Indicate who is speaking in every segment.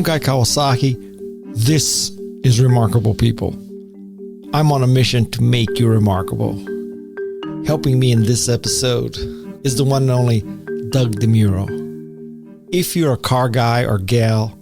Speaker 1: I'm Guy Kawasaki. This is Remarkable People. I'm on a mission to make you remarkable. Helping me in this episode is the one and only Doug DeMuro. If you're a car guy or gal,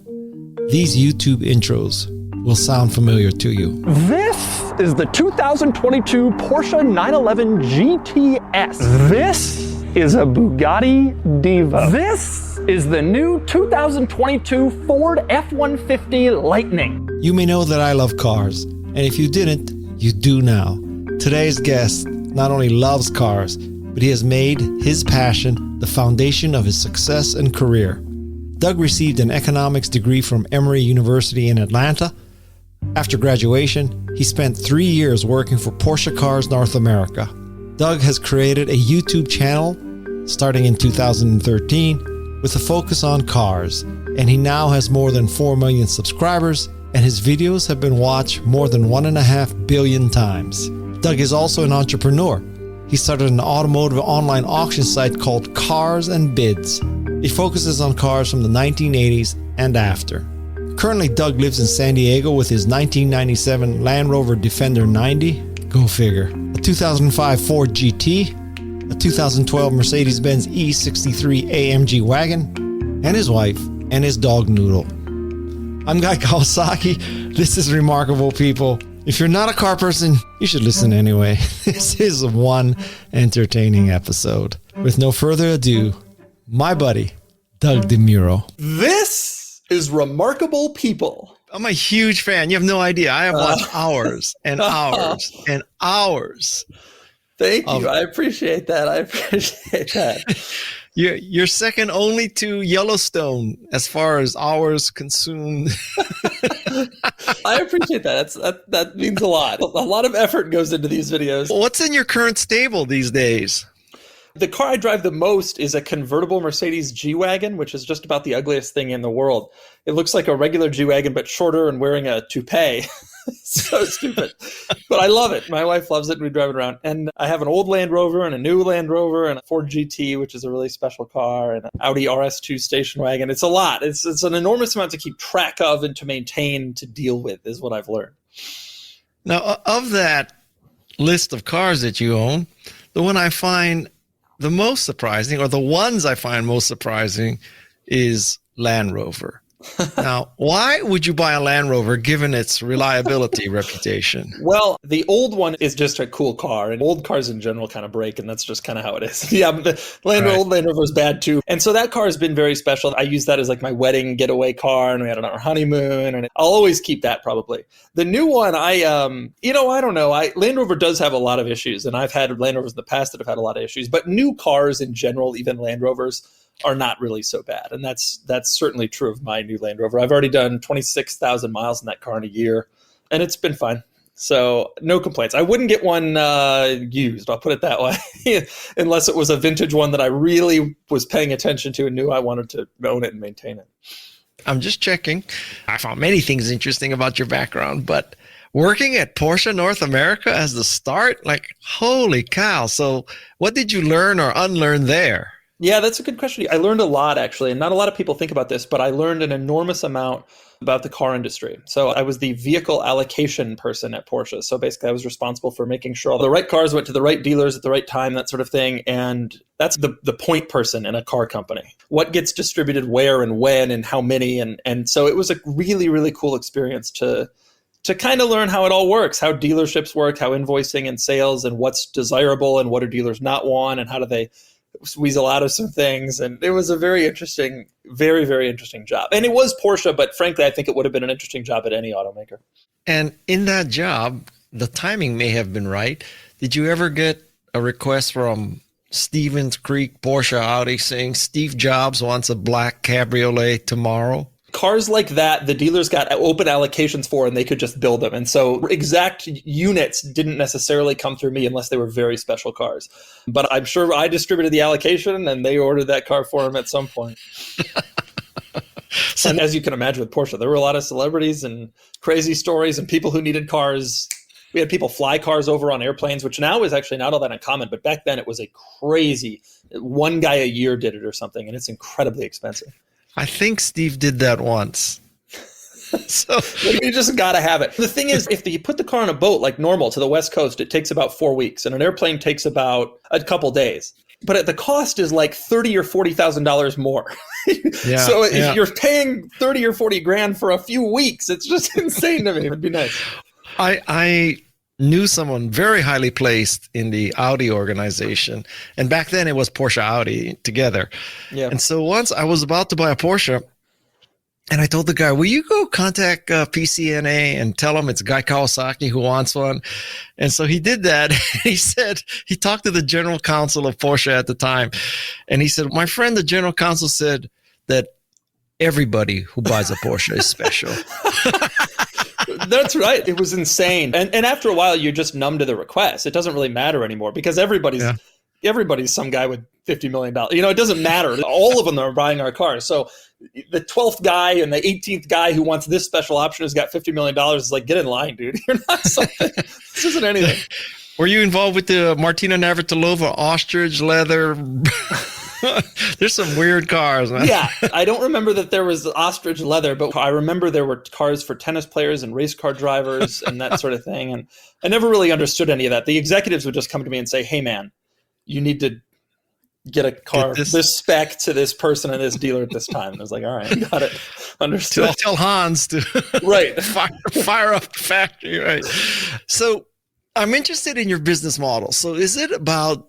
Speaker 1: these YouTube intros will sound familiar to you.
Speaker 2: This is the 2022 Porsche 911 GTS. This is a Bugatti Diva. This is the new 2022 Ford F-150 Lightning.
Speaker 1: You may know that I love cars, and if you didn't, you do now. Today's guest not only loves cars, but he has made his passion the foundation of his success and career. Doug received an economics degree from Emory University in Atlanta. After graduation, he spent 3 years working for Porsche Cars North America. Doug has created a YouTube channel starting in 2013 with a focus on cars, and he now has more than 4 million subscribers, and his videos have been watched more than 1.5 billion times. Doug is also an entrepreneur. He started an automotive online auction site called Cars and Bids. It focuses on cars from the 1980s and after. Currently, Doug lives in San Diego with his 1997 Land Rover Defender 90, go figure, a 2005 Ford GT, a 2012 Mercedes-Benz E63 AMG Wagon, and his wife and his dog Noodle. I'm Guy Kawasaki. This is Remarkable People. If you're not a car person, you should listen anyway. This is one entertaining episode. With no further ado, my buddy, Doug DeMuro.
Speaker 3: This is Remarkable People.
Speaker 1: I'm a huge fan. You have no idea. I have watched hours and hours and hours.
Speaker 3: Thank you. I appreciate that.
Speaker 1: You're second only to Yellowstone as far as hours consumed.
Speaker 3: I appreciate that. That means a lot. A lot of effort goes into these videos.
Speaker 1: What's in your current stable these days?
Speaker 3: The car I drive the most is a convertible Mercedes G-Wagon, which is just about the ugliest thing in the world. It looks like a regular G-Wagon, but shorter and wearing a toupee. So stupid. But I love it. My wife loves it, and we drive it around. And I have an old Land Rover and a new Land Rover and a Ford GT, which is a really special car, and an Audi RS2 station wagon. It's a lot. It's an enormous amount to keep track of and to maintain, to deal with, is what I've learned.
Speaker 1: Now, of that list of cars that you own, the one I find the most surprising, or the ones I find most surprising, is Land Rover. Now, why would you buy a Land Rover given its reliability reputation?
Speaker 3: Well, the old one is just a cool car, and old cars in general kind of break, and that's just kind of how it is. Yeah, but the old Land Rover is bad too. And so that car has been very special. I use that as like my wedding getaway car, and we had our honeymoon, and I'll always keep that probably. The new one, I don't know. Land Rover does have a lot of issues, and I've had Land Rovers in the past that have had a lot of issues, but new cars in general, even Land Rovers, are not really so bad. And that's certainly true of my new Land Rover. I've already done 26,000 miles in that car in a year, and it's been fine. So no complaints. I wouldn't get one used, I'll put it that way, unless it was a vintage one that I really was paying attention to and knew I wanted to own it and maintain it.
Speaker 1: I'm just checking. I found many things interesting about your background, but working at Porsche North America as the start, like, holy cow. So what did you learn or unlearn there?
Speaker 3: Yeah, that's a good question. I learned a lot, actually, and not a lot of people think about this, but I learned an enormous amount about the car industry. So I was the vehicle allocation person at Porsche. So basically, I was responsible for making sure all the right cars went to the right dealers at the right time, that sort of thing. And that's the point person in a car company. What gets distributed where and when and how many. And so it was a really, really cool experience to kind of learn how it all works, how dealerships work, how invoicing and sales, and what's desirable and what do dealers not want, and how do they weasel out of some things. And it was a very interesting, very, very interesting job. And it was Porsche, but frankly, I think it would have been an interesting job at any automaker.
Speaker 1: And in that job, the timing may have been right. Did you ever get a request from Stevens Creek Porsche Audi saying Steve Jobs wants a black cabriolet tomorrow?
Speaker 3: Cars like that, the dealers got open allocations for, and they could just build them. And so exact units didn't necessarily come through me unless they were very special cars. But I'm sure I distributed the allocation, and they ordered that car for him at some point. And as you can imagine with Porsche, there were a lot of celebrities and crazy stories and people who needed cars. We had people fly cars over on airplanes, which now is actually not all that uncommon. But back then it was a crazy, one guy a year did it or something, and it's incredibly expensive.
Speaker 1: I think Steve did that once. So
Speaker 3: you just got to have it. The thing is, if you put the car on a boat like normal to the West Coast, it takes about 4 weeks, and an airplane takes about a couple days. But the cost is like $30,000 or $40,000 more. So if you're paying 30 or 40 grand for a few weeks, it's just insane to me. It'd be nice.
Speaker 1: I knew someone very highly placed in the Audi organization. And back then it was Porsche Audi together. Yeah. And so once I was about to buy a Porsche, and I told the guy, will you go contact PCNA and tell him it's Guy Kawasaki who wants one? And so he did that. He said, he talked to the general counsel of Porsche at the time. And he said, my friend, the general counsel said that everybody who buys a Porsche is special.
Speaker 3: That's right. It was insane. And after a while, you're just numb to the request. It doesn't really matter anymore because everybody's some guy with $50 million. It doesn't matter. All of them are buying our cars. So the 12th guy and the 18th guy who wants this special option has got $50 million is like, get in line, dude. You're not something. This isn't anything.
Speaker 1: Were you involved with the Martina Navratilova ostrich leather? There's some weird cars, man.
Speaker 3: Yeah, I don't remember that there was ostrich leather, but I remember there were cars for tennis players and race car drivers and that sort of thing. And I never really understood any of that. The executives would just come to me and say, hey, man, you need to get a car this spec to this person and this dealer at this time. And I was like, all right, got it. Understood.
Speaker 1: Tell Hans to
Speaker 3: right.
Speaker 1: fire up the factory. Right. So I'm interested in your business model. So is it about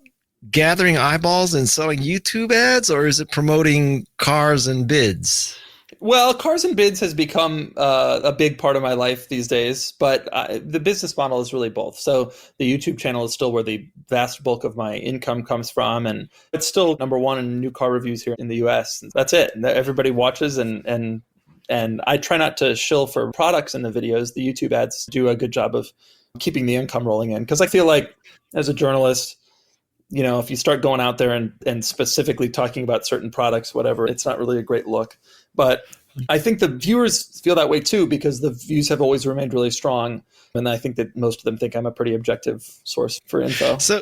Speaker 1: gathering eyeballs and selling YouTube ads, or is it promoting cars and bids?
Speaker 3: Well, cars and bids has become a big part of my life these days, but the business model is really both. So the YouTube channel is still where the vast bulk of my income comes from, and it's still number one in new car reviews here in the US. That's it. Everybody watches, and I try not to shill for products in the videos. The YouTube ads do a good job of keeping the income rolling in, because I feel like as a journalist, if you start going out there and specifically talking about certain products, whatever, it's not really a great look. But I think the viewers feel that way too, because the views have always remained really strong. And I think that most of them think I'm a pretty objective source for info.
Speaker 1: So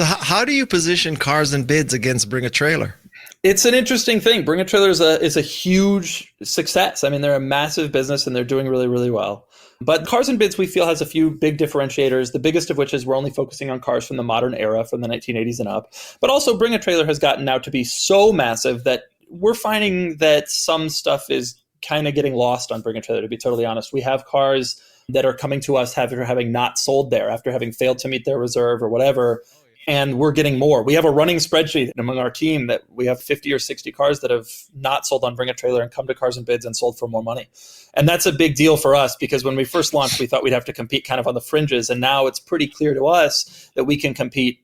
Speaker 1: how do you position cars and bids against Bring a Trailer?
Speaker 3: It's an interesting thing. Bring a Trailer is a huge success. I mean, they're a massive business and they're doing really, really well. But Cars and Bids, we feel, has a few big differentiators, the biggest of which is we're only focusing on cars from the modern era, from the 1980s and up. But also Bring a Trailer has gotten now to be so massive that we're finding that some stuff is kind of getting lost on Bring a Trailer, to be totally honest. We have cars that are coming to us after having not sold there, after having failed to meet their reserve or whatever. And we're getting more. We have a running spreadsheet among our team that we have 50 or 60 cars that have not sold on Bring a Trailer and come to Cars and Bids and sold for more money. And that's a big deal for us, because when we first launched, we thought we'd have to compete kind of on the fringes. And now it's pretty clear to us that we can compete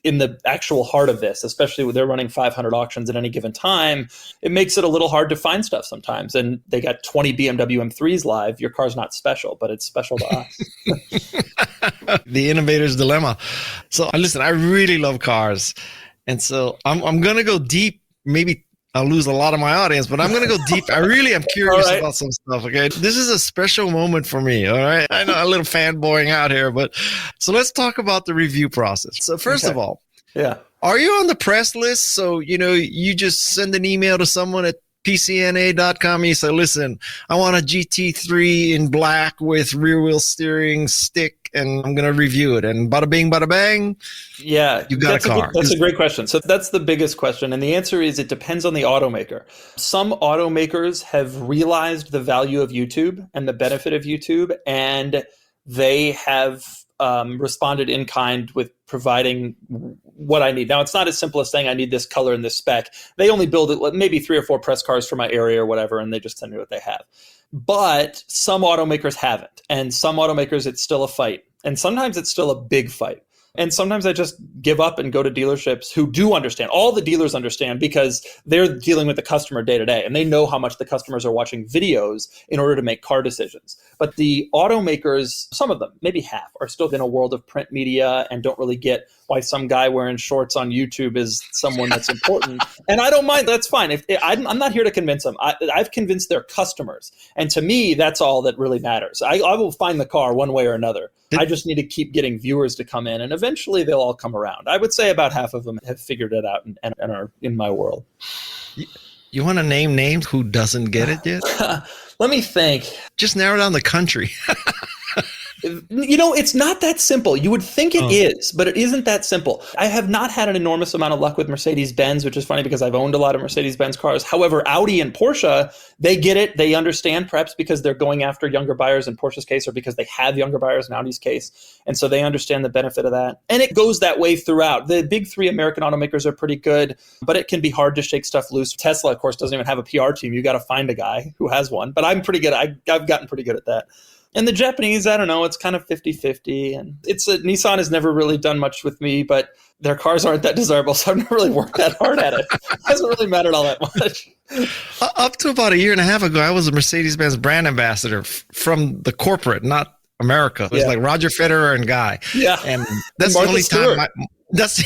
Speaker 3: in the actual heart of this, especially when they're running 500 auctions at any given time. It makes it a little hard to find stuff sometimes. And they got 20 BMW M3s live. Your car's not special, but it's special to us.
Speaker 1: The innovator's dilemma. So listen, I really love cars. And so I'm going to go deep. Maybe I'll lose a lot of my audience, but I'm going to go deep. I really am curious about some stuff. Okay. This is a special moment for me. All right. I know, a little fanboying out here, but so let's talk about the review process. So first of all, are you on the press list? So, you just send an email to someone at PCNA.com and you say, listen, I want a GT3 in black with rear wheel steering stick, and I'm going to review it. And bada bing, bada bang.
Speaker 3: Yeah,
Speaker 1: you got a car.
Speaker 3: That's a great question. So that's the biggest question. And the answer is it depends on the automaker. Some automakers have realized the value of YouTube and the benefit of YouTube, and they have responded in kind with providing what I need. Now, it's not as simple as saying I need this color and this spec. They only build it, maybe 3 or 4 press cars for my area or whatever, and they just send me what they have. But some automakers haven't. And some automakers, it's still a fight. And sometimes it's still a big fight. And sometimes I just give up and go to dealerships who do understand. All the dealers understand, because they're dealing with the customer day to day, and they know how much the customers are watching videos in order to make car decisions. But the automakers, some of them, maybe half, are still in a world of print media and don't really get why some guy wearing shorts on YouTube is someone that's important. And I don't mind. That's fine. I'm not here to convince them. I've convinced their customers. And to me, that's all that really matters. I will find the car one way or another. I just need to keep getting viewers to come in, and eventually they'll all come around. I would say about half of them have figured it out and are in my world.
Speaker 1: You want to name names who doesn't get it yet?
Speaker 3: Let me think.
Speaker 1: Just narrow down the country.
Speaker 3: It's not that simple. You would think it is, but it isn't that simple. I have not had an enormous amount of luck with Mercedes-Benz, which is funny because I've owned a lot of Mercedes-Benz cars. However, Audi and Porsche, they get it. They understand, perhaps because they're going after younger buyers in Porsche's case, or because they have younger buyers in Audi's case. And so they understand the benefit of that. And it goes that way throughout. The big three American automakers are pretty good, but it can be hard to shake stuff loose. Tesla, of course, doesn't even have a PR team. You got to find a guy who has one. But I'm pretty good. I've gotten pretty good at that. And the Japanese, I don't know, it's kind of 50-50. And Nissan has never really done much with me, but their cars aren't that desirable, so I've never really worked that hard at it. It hasn't really mattered all that much.
Speaker 1: Up to about a year and a half ago, I was a Mercedes-Benz brand ambassador from the corporate, not America. It was like Roger Federer and Guy.
Speaker 3: Yeah.
Speaker 1: And that's the only time that's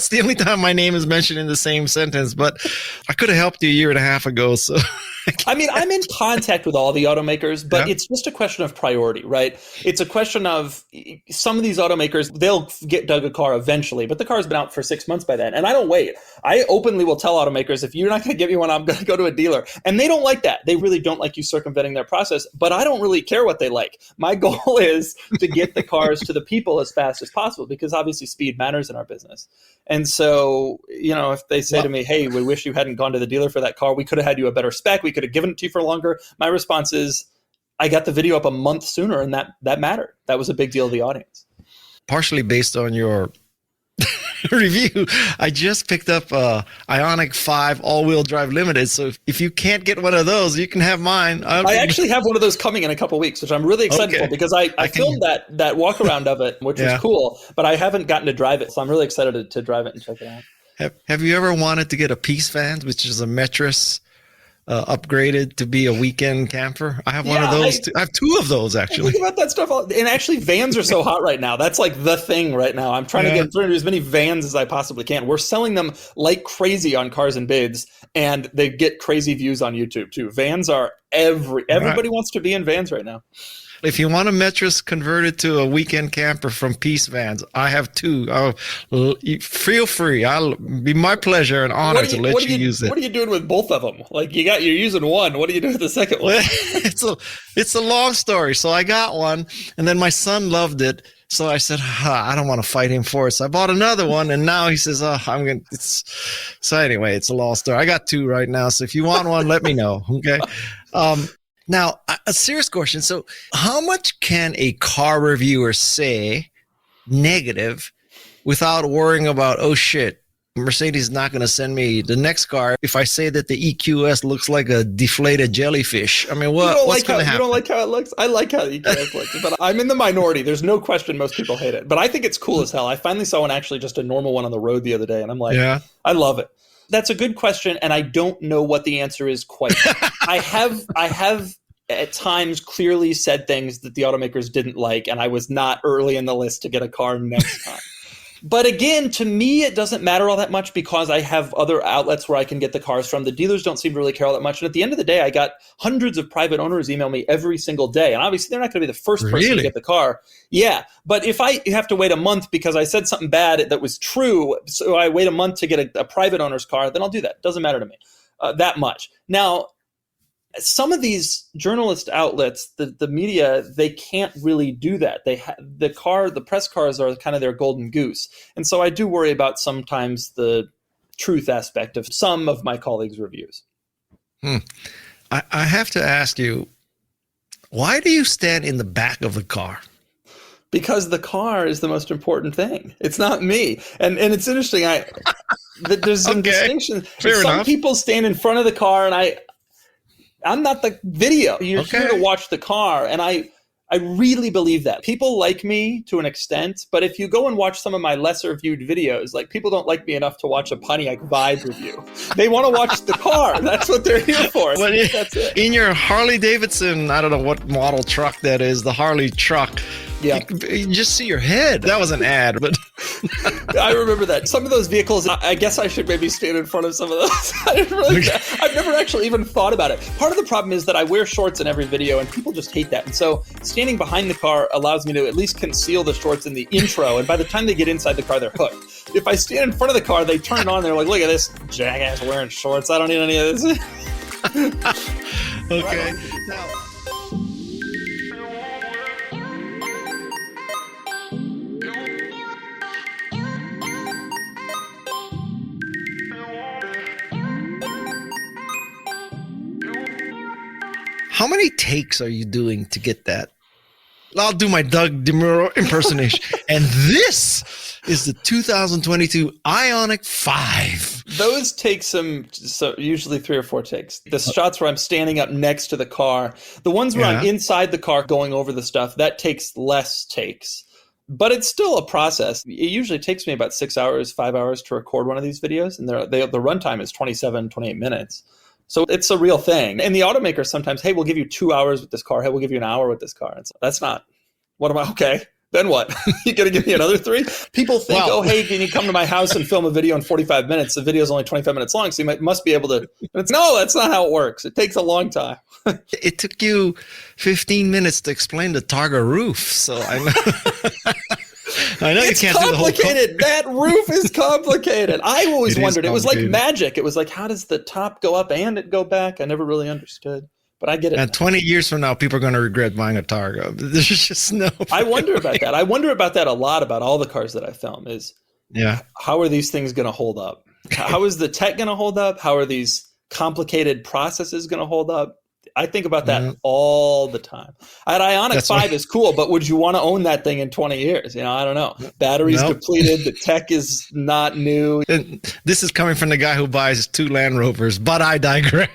Speaker 1: the only time my name is mentioned in the same sentence. But I could have helped you a year and a half ago. So
Speaker 3: I mean, I'm in contact with all the automakers, but it's just a question of priority, right? It's a question of some of these automakers, they'll get Doug a car eventually, but the car's been out for 6 months by then. And I don't wait. I openly will tell automakers, if you're not going to give me one, I'm going to go to a dealer. And they don't like that. They really don't like you circumventing their process, but I don't really care what they like. My goal is to get the cars to the people as fast as possible, because obviously speed matters in our business. And so, if they say to me, hey, we wish you hadn't gone to the dealer for that car, we could have had you a better spec, we could have given it to you for longer. My response is, I got the video up a month sooner, and that mattered. That was a big deal to the audience.
Speaker 1: Partially based on your review, I just picked up Ioniq 5 all-wheel drive limited. So if you can't get one of those, you can have mine.
Speaker 3: I actually have one of those coming in a couple of weeks, which I'm really excited for, because I filmed that walk around of it, which was cool, but I haven't gotten to drive it. So I'm really excited to drive it and check it out.
Speaker 1: Have you ever wanted to get a Peace Van, which is a mattress upgraded to be a weekend camper? I have one of those. I have two of those, actually.
Speaker 3: I think about that stuff. And actually, vans are so hot right now. That's like the thing right now. I'm trying to get through as many vans as I possibly can. We're selling them like crazy on Cars and Bids, and they get crazy views on YouTube too. Vans are everybody wants to be in vans right now.
Speaker 1: If you want a mattress converted to a weekend camper from Peace Vans, I have two. Feel free. I'll be my pleasure and honor to let you use it.
Speaker 3: What are you doing with both of them? Like you're using one. What do you do with the second one?
Speaker 1: It's a long story. So I got one, and then my son loved it. So I said, I don't want to fight him for it. So I bought another one, and now he says, so anyway, it's a long story. I got two right now. So if you want one, let me know. Okay. Now, a serious question. So how much can a car reviewer say negative without worrying about, oh, shit, Mercedes is not going to send me the next car if I say that the EQS looks like a deflated jellyfish? I mean, what's going to happen?
Speaker 3: You don't like how it looks? I like how the EQS looks, but I'm in the minority. There's no question most people hate it. But I think it's cool as hell. I finally saw one, actually just a normal one on the road the other day, and I'm like, I love it. That's a good question, and I don't know what the answer is quite. I have at times clearly said things that the automakers didn't like, and I was not early in the list to get a car next time. But again, to me, it doesn't matter all that much, because I have other outlets where I can get the cars from. The dealers don't seem to really care all that much. And at the end of the day, I got hundreds of private owners email me every single day. And obviously, they're not going to be the first person to get the car. Yeah. But if I have to wait a month because I said something bad that was true, so I wait a month to get a private owner's car, then I'll do that. Doesn't matter to me that much. Now, some of these journalist outlets, the media, they can't really do that. The press cars are kind of their golden goose. And so I do worry about sometimes the truth aspect of some of my colleagues' reviews.
Speaker 1: I have to ask you, why do you stand in the back of the car?
Speaker 3: Because the car is the most important thing. It's not me. And it's interesting. There's some distinction. Some people stand in front of the car, and I'm not the video. You're here to watch the car. And I really believe that. People like me to an extent, but if you go and watch some of my lesser viewed videos, like, people don't like me enough to watch a Pontiac Vibe review. They want to watch the car. That's what they're here for. That's it.
Speaker 1: In your Harley Davidson, I don't know what model truck that is, the Harley truck. Yeah, you just see your head. That was an ad, but
Speaker 3: I remember that. Some of those vehicles, I guess I should maybe stand in front of some of those. I've never actually even thought about it. Part of the problem is that I wear shorts in every video, and people just hate that. And so standing behind the car allows me to at least conceal the shorts in the intro. And by the time they get inside the car, they're hooked. If I stand in front of the car, they turn it on. They're like, look at this jackass wearing shorts. I don't need any of this.
Speaker 1: Okay. Now, how many takes are you doing to get that? I'll do my Doug DeMuro impersonation. And this is the 2022 Ioniq 5.
Speaker 3: Those take usually 3 or 4 takes. The shots where I'm standing up next to the car, the ones where I'm inside the car going over the stuff, that takes less takes. But it's still a process. It usually takes me about 6 hours, 5 hours to record one of these videos. And the runtime is 27, 28 minutes. So it's a real thing. And the automakers sometimes, hey, we'll give you 2 hours with this car. Hey, we'll give you an hour with this car. And so that's not, okay, then what? You going to give me another 3? People think, hey, can you come to my house and film a video in 45 minutes? The video is only 25 minutes long, so you must be able to. No, that's not how it works. It takes a long time.
Speaker 1: It took you 15 minutes to explain the Targa roof. So I know. I know
Speaker 3: it's
Speaker 1: you can't
Speaker 3: complicated.
Speaker 1: do the whole
Speaker 3: That roof is complicated. I always wondered. It was like magic. It was like, how does the top go up and it go back? I never really understood, but I get it.
Speaker 1: And 20 years from now, people are going to regret buying a Targa. There's just no.
Speaker 3: I wonder about that. I wonder about that a lot about all the cars that I film. How are these things going to hold up? How is the tech going to hold up? How are these complicated processes going to hold up? I think about that all the time. An Ioniq 5 is cool, but would you want to own that thing in 20 years? I don't know. Battery's depleted. The tech is not new.
Speaker 1: And this is coming from the guy who buys 2 Land Rovers, but I digress.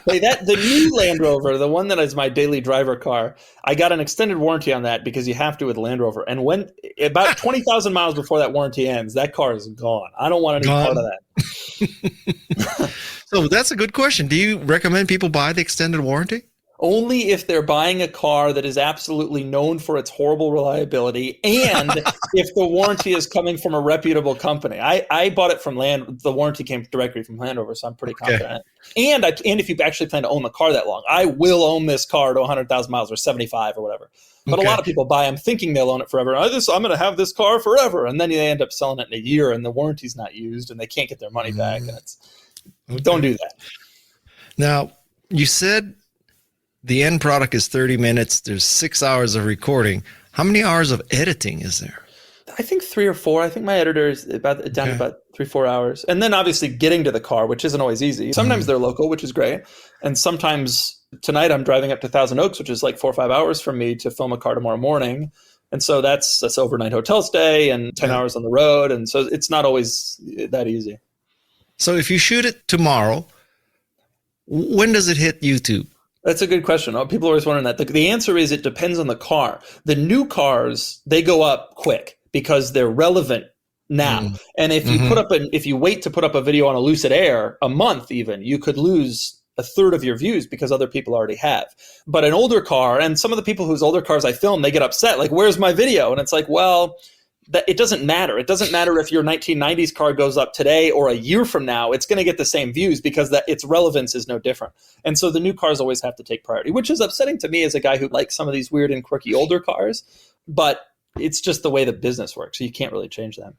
Speaker 3: Hey, the new Land Rover, the one that is my daily driver car, I got an extended warranty on that because you have to with Land Rover. And when about 20,000 miles before that warranty ends, that car is gone. I don't want any part of that.
Speaker 1: So that's a good question. Do you recommend people buy the extended warranty?
Speaker 3: Only if they're buying a car that is absolutely known for its horrible reliability and if the warranty is coming from a reputable company. I bought it from the warranty came directly from Land Rover, so I'm pretty confident. And if you actually plan to own the car that long, I will own this car to 100,000 miles or 75 or whatever. But a lot of people buy them thinking they'll own it forever. I'm going to have this car forever. And then they end up selling it in a year and the warranty's not used and they can't get their money back. And don't do that.
Speaker 1: Now, you said the end product is 30 minutes. There's 6 hours of recording. How many hours of editing is there?
Speaker 3: I think 3 or 4. I think my editor is down to about 3-4 hours. And then obviously getting to the car, which isn't always easy. Sometimes they're local, which is great. And sometimes tonight I'm driving up to Thousand Oaks, which is like 4 or 5 hours from me to film a car tomorrow morning. And so that's overnight hotel stay and 10 hours on the road. And so it's not always that easy.
Speaker 1: So if you shoot it tomorrow, when does it hit YouTube?
Speaker 3: That's a good question. People are always wondering that. The answer is it depends on the car. The new cars, they go up quick because they're relevant now. And if you if you wait to put up a video on a Lucid Air, a month even, you could lose a third of your views because other people already have. But an older car, and some of the people whose older cars I film, they get upset, like, where's my video? And it's like, well, it doesn't matter. It doesn't matter if your 1990s car goes up today or a year from now. It's going to get the same views because its relevance is no different. And so the new cars always have to take priority, which is upsetting to me as a guy who likes some of these weird and quirky older cars. But it's just the way the business works. So you can't really change that.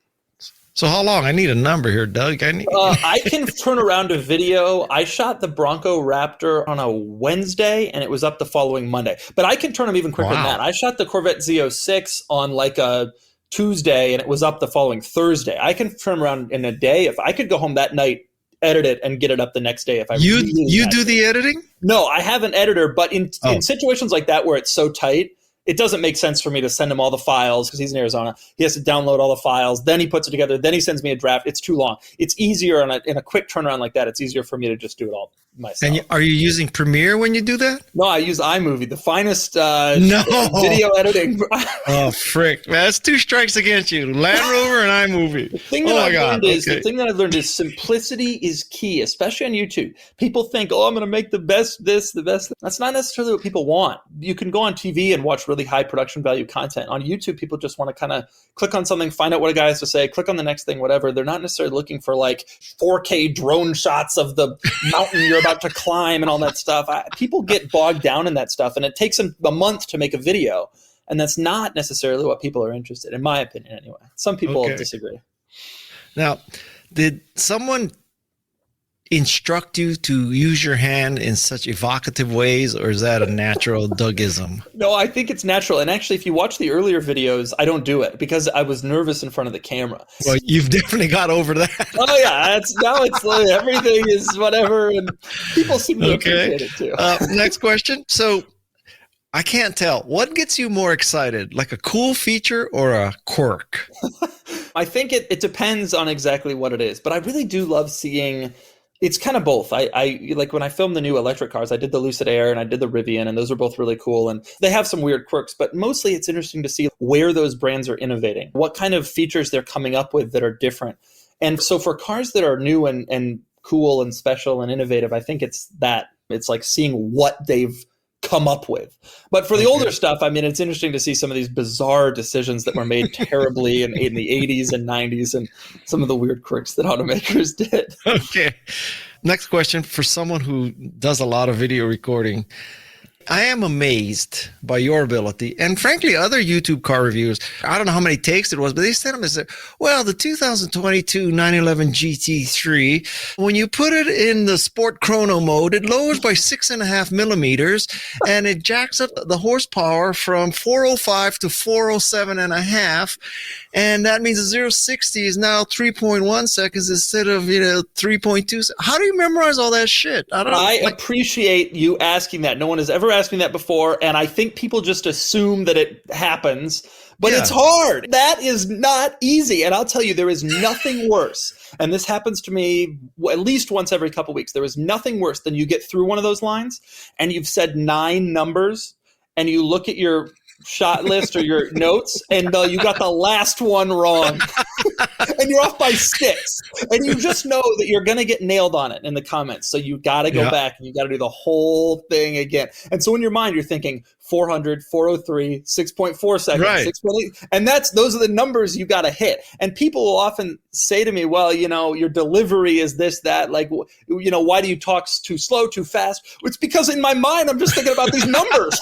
Speaker 1: So how long? I need a number here, Doug.
Speaker 3: I can turn around a video. I shot the Bronco Raptor on a Wednesday, and it was up the following Monday. But I can turn them even quicker than that. I shot the Corvette Z06 on like a Tuesday, and it was up the following Thursday. I can turn around in a day. If I could go home that night, edit it, and get it up the next day. If
Speaker 1: you do the editing?
Speaker 3: No, I have an editor, but in situations like that where it's so tight, it doesn't make sense for me to send him all the files because he's in Arizona. He has to download all the files. Then he puts it together. Then he sends me a draft. It's too long. It's easier in a quick turnaround like that. It's easier for me to just do it all myself.
Speaker 1: And are you using Premiere when you do that?
Speaker 3: No, I use iMovie, the finest video editing.
Speaker 1: Oh, frick. That's 2 strikes against you. Land Rover and iMovie.
Speaker 3: The thing that I've learned is simplicity is key, especially on YouTube. People think, I'm going to make the best this, the best. That's not necessarily what people want. You can go on TV and watch really high production value content. On YouTube, people just want to kind of click on something, find out what a guy has to say, click on the next thing, whatever. They're not necessarily looking for like 4K drone shots of the mountain you're about to climb and all that stuff. People get bogged down in that stuff, and it takes them a month to make a video. And that's not necessarily what people are interested in my opinion, anyway. Some people disagree.
Speaker 1: Now, did someone instruct you to use your hand in such evocative ways, or is that a natural Dougism?
Speaker 3: No, I think it's natural. And actually, if you watch the earlier videos, I don't do it because I was nervous in front of the camera.
Speaker 1: Well, you've definitely got over that.
Speaker 3: Oh yeah, now it's like everything is whatever, and people seem to appreciate it too.
Speaker 1: Next question. So I can't tell. What gets you more excited, like a cool feature or a quirk?
Speaker 3: I think it depends on exactly what it is, but I really do love seeing. It's kind of both. I like when I filmed the new electric cars, I did the Lucid Air and I did the Rivian, and those are both really cool. And they have some weird quirks, but mostly it's interesting to see where those brands are innovating, what kind of features they're coming up with that are different. And so for cars that are new and cool and special and innovative, I think it's like seeing what they've come up with. But for the older stuff, I mean, it's interesting to see some of these bizarre decisions that were made terribly in the 80s and 90s and some of the weird quirks that automakers did.
Speaker 1: Okay. Next question for someone who does a lot of video recording. I am amazed by your ability, and frankly, other YouTube car reviewers. I don't know how many takes it was, but they sent them and said, well, the 2022 911 GT3, when you put it in the sport chrono mode, it lowers by 6.5 millimeters, and it jacks up the horsepower from 405 to 407.5, and that means the 0-60 is now 3.1 seconds instead of 3.2. How do you memorize all that shit?
Speaker 3: I appreciate you asking that. No one has ever asked me that before, and I think people just assume that it happens, but it's hard. That is not easy, and I'll tell you, there is nothing worse, and this happens to me at least once every couple weeks. There is nothing worse than you get through one of those lines, and you've said 9 numbers, and you look at your shot list or your notes, and you got the last one wrong. And you're off by 6. And you just know that you're going to get nailed on it in the comments. So you got to go back and you got to do the whole thing again. And so in your mind, you're thinking 400, 403, 6.4 seconds,
Speaker 1: right.
Speaker 3: 6.8. And those are the numbers you got to hit. And people will often say to me, well, your delivery is this, that, like, why do you talk too slow, too fast? It's because in my mind, I'm just thinking about these numbers.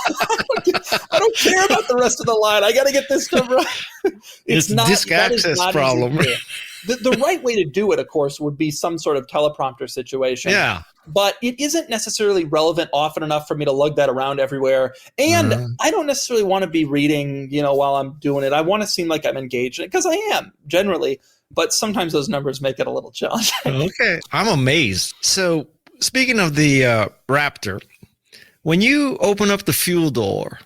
Speaker 3: I don't care about the rest of the line. I got to get this stuff right.
Speaker 1: It's not disk access problem.
Speaker 3: The right way to do it, of course, would be some sort of teleprompter situation.
Speaker 1: Yeah.
Speaker 3: But it isn't necessarily relevant often enough for me to lug that around everywhere. And I don't necessarily want to be reading, while I'm doing it. I want to seem like I'm engaged in it, because I am generally. But sometimes those numbers make it a little challenging.
Speaker 1: Okay. I'm amazed. So speaking of the Raptor, when you open up the fuel door,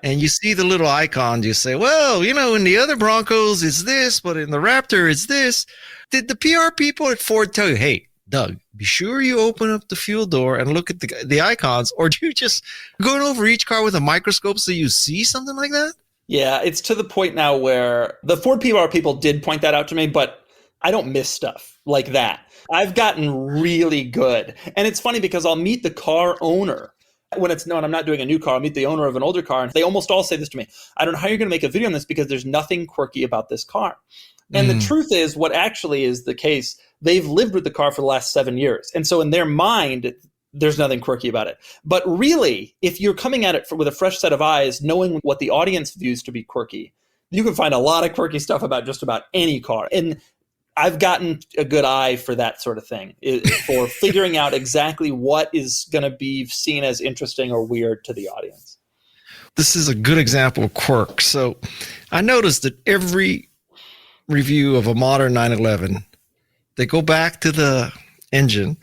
Speaker 1: and you see the little icon, you say, well, in the other Broncos it's this, but in the Raptor it's this. Did the PR people at Ford tell you, hey, Doug, be sure you open up the fuel door and look at the icons, or do you just going over each car with a microscope so you see something like that?
Speaker 3: Yeah, it's to the point now where the Ford PR people did point that out to me, but I don't miss stuff like that. I've gotten really good. And it's funny because I'll meet the car owner. When I'm not doing a new car, I'll meet the owner of an older car, and they almost all say this to me: I don't know how you're going to make a video on this because there's nothing quirky about this car. And the truth is, what actually is the case, they've lived with the car for the last 7 years. And so in their mind, there's nothing quirky about it. But really, if you're coming at it with a fresh set of eyes, knowing what the audience views to be quirky, you can find a lot of quirky stuff about just about any car. And I've gotten a good eye for that sort of thing, for figuring out exactly what is going to be seen as interesting or weird to the audience.
Speaker 1: This is a good example of quirk. So I noticed that every review of a modern 911, they go back to the engine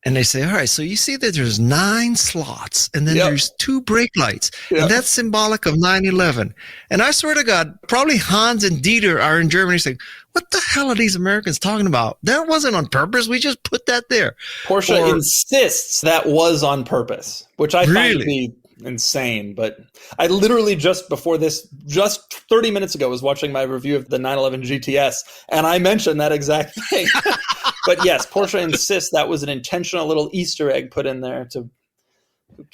Speaker 1: and they say, all right, so you see that there's 9 slots and then there's 2 brake lights. And that's symbolic of 911. And I swear to God, probably Hans and Dieter are in Germany saying, what the hell are these Americans talking about? That wasn't on purpose. We just put that there.
Speaker 3: Porsche insists that was on purpose, which I find to be insane. But I literally just 30 minutes ago was watching my review of the 911 GTS, and I mentioned that exact thing. But yes, Porsche insists that was an intentional little Easter egg put in there to,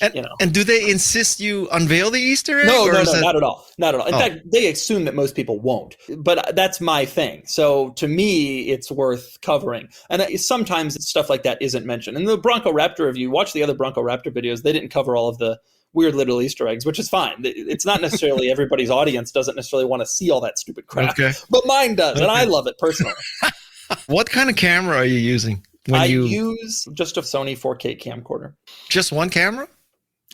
Speaker 1: And do they insist you unveil the Easter egg?
Speaker 3: No, not at all. Not at all. In fact, they assume that most people won't. But that's my thing. So to me, it's worth covering. And sometimes stuff like that isn't mentioned. In the Bronco Raptor review, watch the other Bronco Raptor videos. They didn't cover all of the weird little Easter eggs, which is fine. It's not necessarily everybody's audience doesn't necessarily want to see all that stupid crap. Okay. But mine does, and I love it personally.
Speaker 1: What kind of camera are you using when
Speaker 3: I
Speaker 1: you
Speaker 3: use just a Sony 4K camcorder.
Speaker 1: just one camera?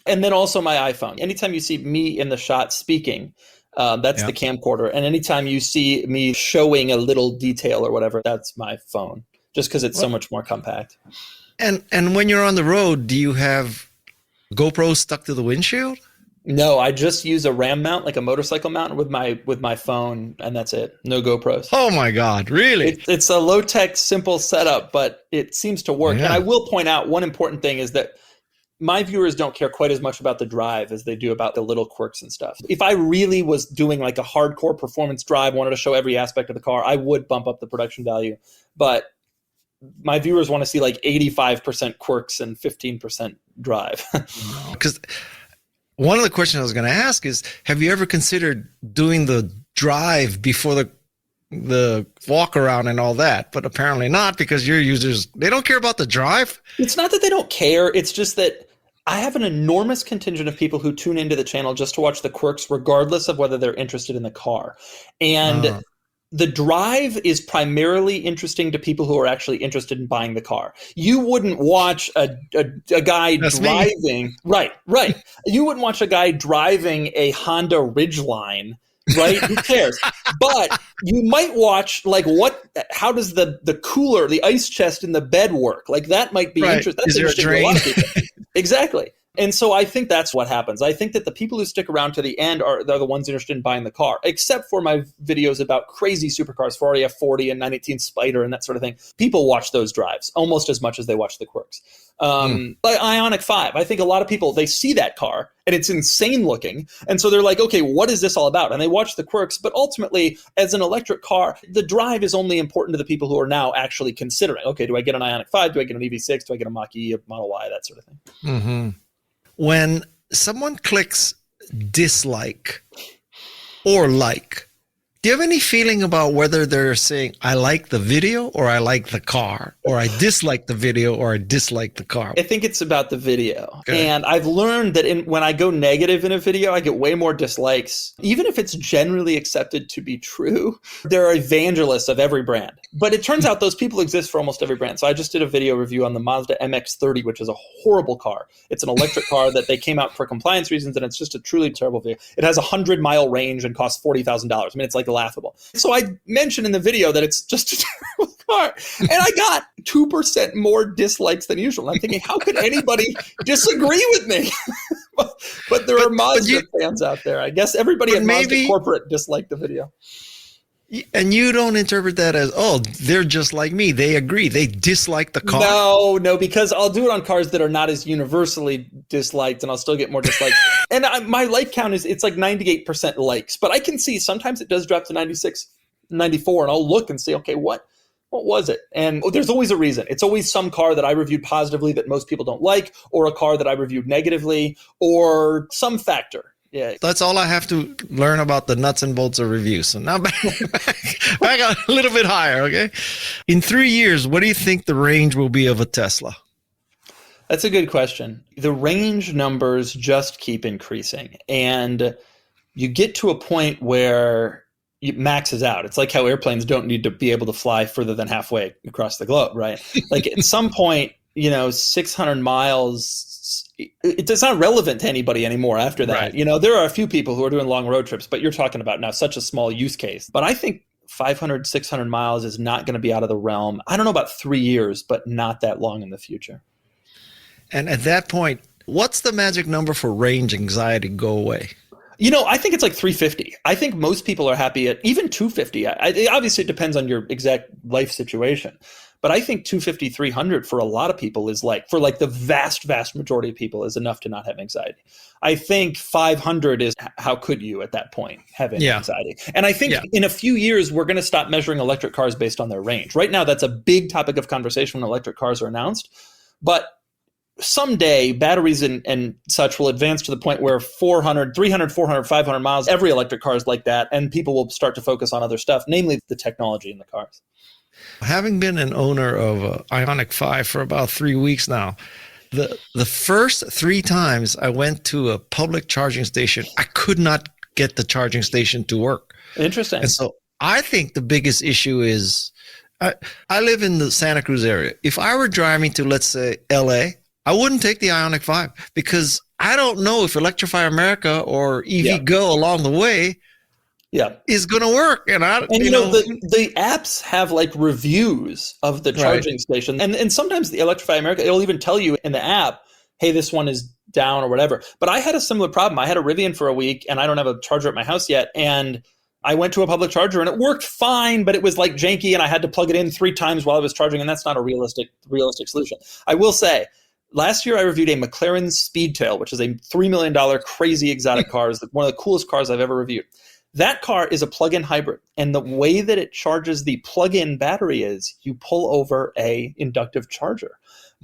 Speaker 3: And then also my iPhone. Anytime you see me in the shot speaking, that's the camcorder. And anytime you see me showing a little detail or whatever, that's my phone, just because it's so much more compact.
Speaker 1: And when you're on the road, do you have GoPro stuck to the windshield?
Speaker 3: No, I just use a RAM mount, like a motorcycle mount with my phone, and that's it. No GoPros.
Speaker 1: Oh my God, really?
Speaker 3: It's a low-tech, simple setup, but it seems to work.
Speaker 1: Yeah.
Speaker 3: And I will point out one important thing is that my viewers don't care quite as much about the drive as they do about the little quirks and stuff. If I really was doing like a hardcore performance drive, wanted to show every aspect of the car, I would bump up the production value. But my viewers want to see like 85% quirks and 15% drive.
Speaker 1: Because one of the questions I was going to ask is, have you ever considered doing the drive before the walk around and all that? But apparently not, because your users, they don't care about the drive.
Speaker 3: It's not that they don't care. It's just that I have an enormous contingent of people who tune into the channel just to watch the quirks, regardless of whether they're interested in the car. And the drive is primarily interesting to people who are actually interested in buying the car. You wouldn't watch a guy driving. Right. You wouldn't watch a guy driving a Honda Ridgeline. Right? Who cares? But you might watch how does the cooler, the ice chest in the bed work? Like that might be interesting. That's interesting to a lot of people. Exactly. And so I think that's what happens. I think that the people who stick around to the end they're the ones interested in buying the car, except for my videos about crazy supercars, Ferrari F40 and 918 Spider and that sort of thing. People watch those drives almost as much as they watch the quirks. Like Ioniq 5, I think a lot of people, they see that car and it's insane looking. And so they're like, okay, what is this all about? And they watch the quirks. But ultimately, as an electric car, the drive is only important to the people who are now actually considering, okay, do I get an Ioniq 5? Do I get an EV6? Do I get a Mach-E, a Model Y, that sort of thing?
Speaker 1: Mm-hmm. When someone clicks dislike or like, do you have any feeling about whether they're saying, I like the video or I like the car, or I dislike the video or I dislike the car?
Speaker 3: I think it's about the video.
Speaker 1: Okay.
Speaker 3: And I've learned that when I go negative in a video, I get way more dislikes. Even if it's generally accepted to be true, there are evangelists of every brand. But it turns out those people exist for almost every brand. So I just did a video review on the Mazda MX-30, which is a horrible car. It's an electric car that they came out for compliance reasons, and it's just a truly terrible vehicle. It has a 100-mile range and costs $40,000. I mean, it's like laughable. So I mentioned in the video that it's just a terrible car. And I got 2% more dislikes than usual. And I'm thinking, how could anybody disagree with me? but there are Mazda fans out there. I guess everybody at Mazda corporate disliked the video.
Speaker 1: And you don't interpret that as, oh, they're just like me. They agree. They dislike the car.
Speaker 3: No, because I'll do it on cars that are not as universally disliked, and I'll still get more dislikes. And my like count it's like 98% likes. But I can see sometimes it does drop to 96, 94, and I'll look and see, okay, what was it? And there's always a reason. It's always some car that I reviewed positively that most people don't like, or a car that I reviewed negatively, or some factor. Yeah,
Speaker 1: that's all I have to learn about the nuts and bolts of reviews. So now back a little bit higher, okay? In 3 years, what do you think the range will be of a Tesla?
Speaker 3: That's a good question. The range numbers just keep increasing, and you get to a point where it maxes out. It's like how airplanes don't need to be able to fly further than halfway across the globe, right? Like at some point, 600 miles, it's not relevant to anybody anymore after that. Right. There are a few people who are doing long road trips, but you're talking about now such a small use case. But I think 500, 600 miles is not going to be out of the realm. I don't know about 3 years, but not that long in the future.
Speaker 1: And at that point, what's the magic number for range anxiety go away?
Speaker 3: I think it's like 350. I think most people are happy at even 250. Obviously, it depends on your exact life situation. But I think 250, 300 for a lot of people is for the vast, vast majority of people is enough to not have anxiety. I think 500 is how could you at that point have any anxiety? And I think in a few years, we're going to stop measuring electric cars based on their range. Right now, that's a big topic of conversation when electric cars are announced. But someday, batteries and such will advance to the point where 300, 400, 500 miles, every electric car is like that. And people will start to focus on other stuff, namely the technology in the cars.
Speaker 1: Having been an owner of an Ioniq 5 for about 3 weeks now, the first 3 times I went to a public charging station, I could not get the charging station to work.
Speaker 3: Interesting.
Speaker 1: And so I think the biggest issue is, I live in the Santa Cruz area. If I were driving to, let's say, LA, I wouldn't take the Ioniq 5 because I don't know if Electrify America or EV Go along the way is going to work. And
Speaker 3: the apps have like reviews of the charging station. And sometimes the Electrify America, it'll even tell you in the app, hey, this one is down or whatever. But I had a similar problem. I had a Rivian for a week and I don't have a charger at my house yet. And I went to a public charger and it worked fine, but it was like janky and I had to plug it in 3 times while I was charging. And that's not a realistic solution. I will say, last year I reviewed a McLaren Speedtail, which is a $3 million crazy exotic car. It's one of the coolest cars I've ever reviewed. That car is a plug-in hybrid. And the way that it charges the plug-in battery is you pull over a inductive charger.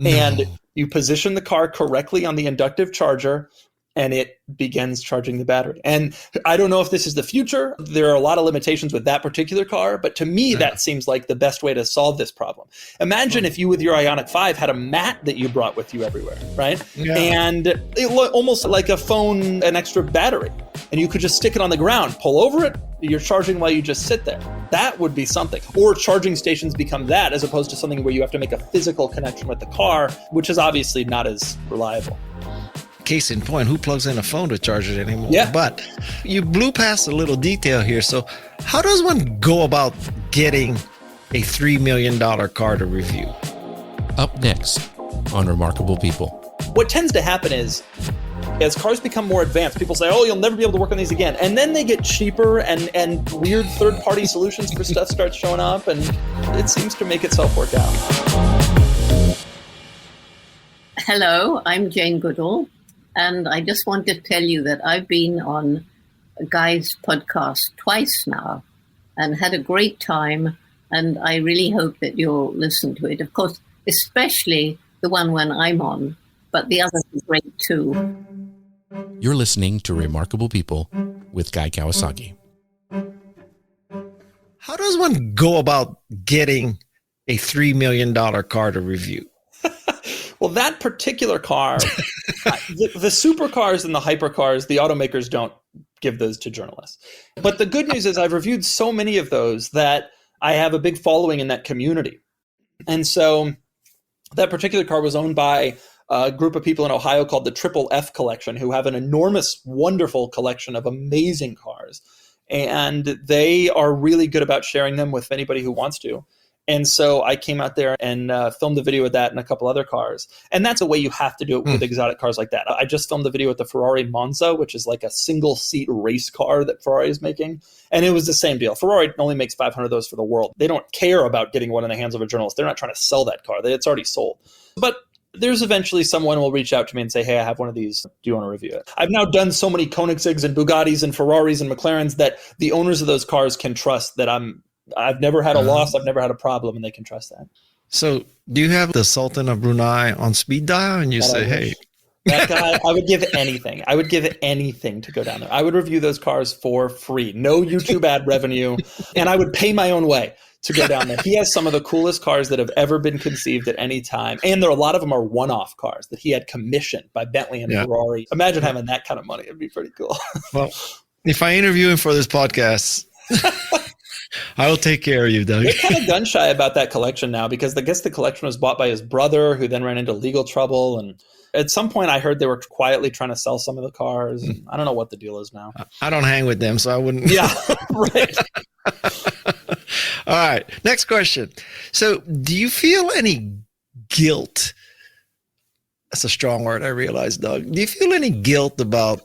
Speaker 3: And you position the car correctly on the inductive charger and it begins charging the battery. And I don't know if this is the future. There are a lot of limitations with that particular car, but to me, that seems like the best way to solve this problem. Imagine if you, with your Ioniq 5, had a mat that you brought with you everywhere, right? Yeah. And it looked almost like a phone, an extra battery. And you could just stick it on the ground, pull over it, you're charging while you just sit there. That would be something. Or charging stations become that, as opposed to something where you have to make a physical connection with the car, which is obviously not as reliable.
Speaker 1: Case in point, who plugs in a phone to charge it anymore?
Speaker 3: Yeah.
Speaker 1: But you blew past a little detail here. So how does one go about getting a $3 million car to review?
Speaker 4: Up next on Remarkable People.
Speaker 3: What tends to happen is, as cars become more advanced, people say, oh, you'll never be able to work on these again. And then they get cheaper and weird third-party solutions for stuff starts showing up, and it seems to make itself work out.
Speaker 5: Hello, I'm Jane Goodall, and I just want to tell you that I've been on Guy's podcast twice now and had a great time, and I really hope that you'll listen to it. Of course, especially the one when I'm on, but the others are great too.
Speaker 4: You're listening to Remarkable People with Guy Kawasaki.
Speaker 1: How does one go about getting a $3 million car to review?
Speaker 3: Well, that particular car, the supercars and the hypercars, the automakers don't give those to journalists. But the good news is I've reviewed so many of those that I have a big following in that community. And so that particular car was owned by a group of people in Ohio called the Triple F Collection, who have an enormous, wonderful collection of amazing cars. And they are really good about sharing them with anybody who wants to. And so I came out there and filmed a video with that and a couple other cars. And that's a way you have to do it with exotic cars like that. I just filmed a video with the Ferrari Monza, which is like a single-seat race car that Ferrari is making. And it was the same deal. Ferrari only makes 500 of those for the world. They don't care about getting one in the hands of a journalist. They're not trying to sell that car. It's already sold. But there's eventually someone will reach out to me and say, hey, I have one of these. Do you want to review it? I've now done so many Koenigseggs and Bugattis and Ferraris and McLarens that the owners of those cars can trust that I've never had a loss. I've never had a problem, and they can trust that.
Speaker 1: So do you have the Sultan of Brunei on speed dial and you say, hey,
Speaker 3: that guy, I would give anything. I would give anything to go down there. I would review those cars for free. No YouTube ad revenue. And I would pay my own way to go down there. He has some of the coolest cars that have ever been conceived at any time. And a lot of them are one-off cars that he had commissioned by Bentley and Ferrari. Imagine having that kind of money. It'd be pretty cool.
Speaker 1: Well, if I interview him for this podcast, I will take care of you, Doug.
Speaker 3: They're kind of gun shy about that collection now because I guess the collection was bought by his brother, who then ran into legal trouble. And at some point, I heard they were quietly trying to sell some of the cars. And I don't know what the deal is now.
Speaker 1: I don't hang with them, so I wouldn't.
Speaker 3: Yeah, right.
Speaker 1: All right. Next question. So do you feel any guilt? That's a strong word, I realize, Doug. Do you feel any guilt about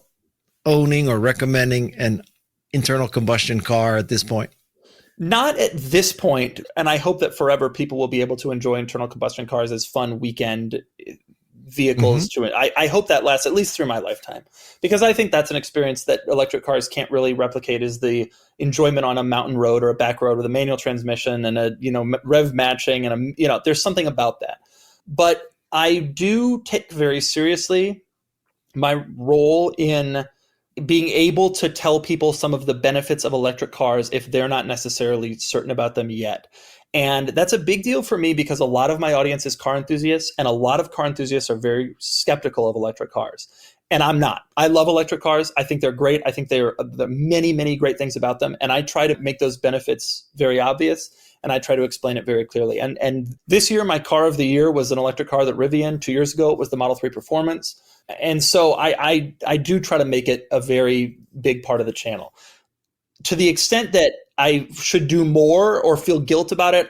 Speaker 1: owning or recommending an internal combustion car at this point?
Speaker 3: Not at this point, and I hope that forever people will be able to enjoy internal combustion cars as fun weekend vehicles to it. I hope that lasts at least through my lifetime, because I think that's an experience that electric cars can't really replicate, is the enjoyment on a mountain road or a back road with a manual transmission and a rev matching and there's something about that. But I do take very seriously my role in being able to tell people some of the benefits of electric cars if they're not necessarily certain about them yet. And that's a big deal for me because a lot of my audience is car enthusiasts, and a lot of car enthusiasts are very skeptical of electric cars. And I'm not. I love electric cars. I think they're great. I think there are many, many great things about them. And I try to make those benefits very obvious. and I try to explain it very clearly. And this year, my car of the year was an electric car that Rivian. 2 years ago, it was the Model 3 Performance. And so I do try to make it a very big part of the channel. To the extent that I should do more or feel guilt about it,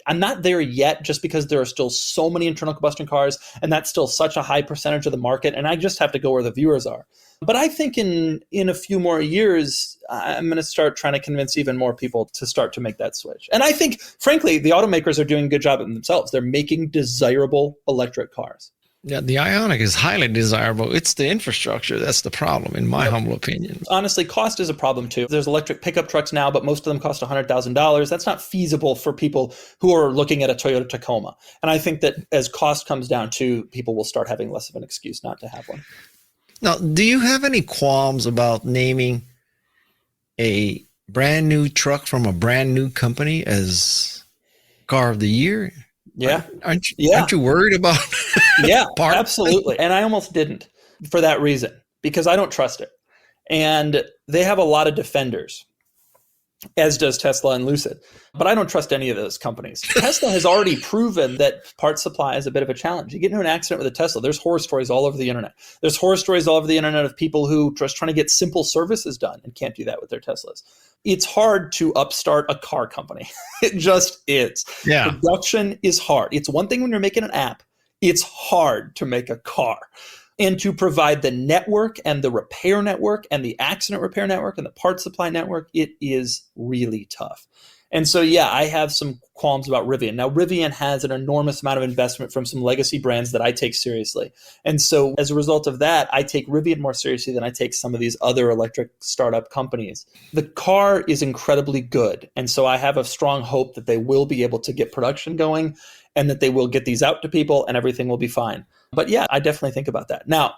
Speaker 3: I'm not there yet, just because there are still so many internal combustion cars, and that's still such a high percentage of the market, and I just have to go where the viewers are. But I think in a few more years, I'm going to start trying to convince even more people to start to make that switch. And I think, frankly, the automakers are doing a good job of themselves. They're making desirable electric cars.
Speaker 1: Yeah, the Ioniq is highly desirable. It's the infrastructure that's the problem, in my humble opinion.
Speaker 3: Honestly, cost is a problem too. There's electric pickup trucks now, but most of them cost $100,000. That's not feasible for people who are looking at a Toyota Tacoma. And I think that as cost comes down too, people will start having less of an excuse not to have one.
Speaker 1: Now, do you have any qualms about naming a brand new truck from a brand new company as car of the year?
Speaker 3: Yeah.
Speaker 1: Aren't you worried about
Speaker 3: Yeah,
Speaker 1: parts?
Speaker 3: absolutely. And I almost didn't for that reason, because I don't trust it. And they have a lot of defenders, as does Tesla and Lucid. But I don't trust any of those companies. Tesla has already proven that part supply is a bit of a challenge. You get into an accident with a Tesla, there's horror stories all over the internet. There's horror stories all over the internet of people who just trying to get simple services done and can't do that with their Teslas. It's hard to upstart a car company. It just is.
Speaker 1: Yeah.
Speaker 3: Production is hard. It's one thing when you're making an app. It's hard to make a car. And to provide the network and the repair network and the accident repair network and the part supply network, it is really tough. And so, yeah, I have some qualms about Rivian. Now, Rivian has an enormous amount of investment from some legacy brands that I take seriously. And so as a result of that, I take Rivian more seriously than I take some of these other electric startup companies. The car is incredibly good. And so I have a strong hope that they will be able to get production going and that they will get these out to people and everything will be fine. But yeah, I definitely think about that. Now,